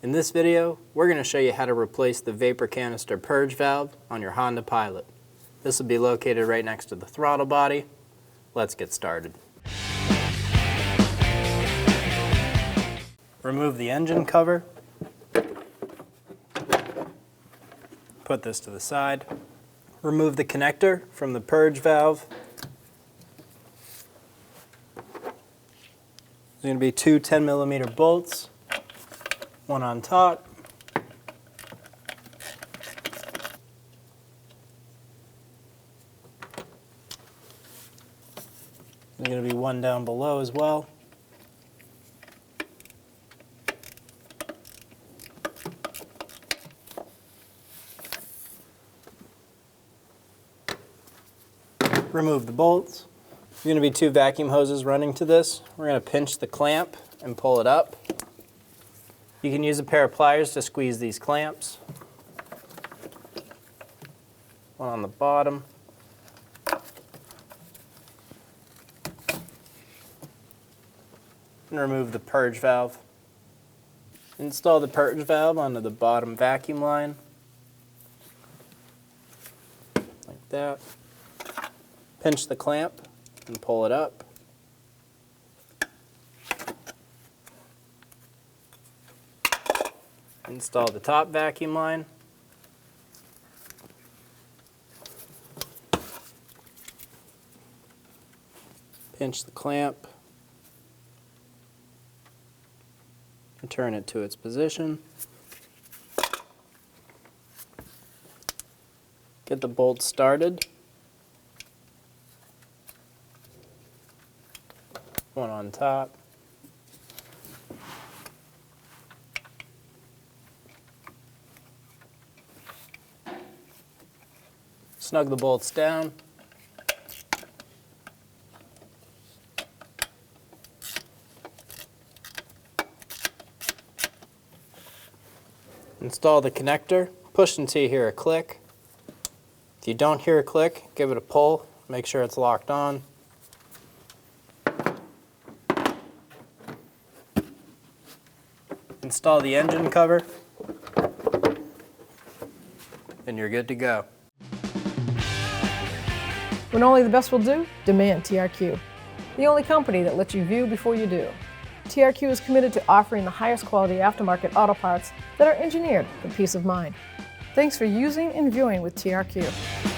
In this video, we're going to show you how to replace the vapor canister purge valve on your Honda Pilot. This will be located right next to the throttle body. Let's get started. Remove the engine cover. Put this to the side. Remove the connector from the purge valve. There's going to be two 10mm bolts, one on top. There's going to be one down below as well. Remove the bolts. There's going to be two vacuum hoses running to this. We're going to pinch the clamp and pull it up. You can use a pair of pliers to squeeze these clamps. One on the bottom. And remove the purge valve. Install the purge valve onto the bottom vacuum line. Like that. Pinch the clamp and pull it up. Install the top vacuum line. Pinch the clamp. Return it to its position. Get the bolt started. One on top. Snug the bolts down. Install the connector. Push until you hear a click. If you don't hear a click, give it a pull. Make sure it's locked on. Install the engine cover, and you're good to go. When only the best will do, demand TRQ. The only company that lets you view before you do. TRQ is committed to offering the highest quality aftermarket auto parts that are engineered for peace of mind. Thanks for using and viewing with TRQ.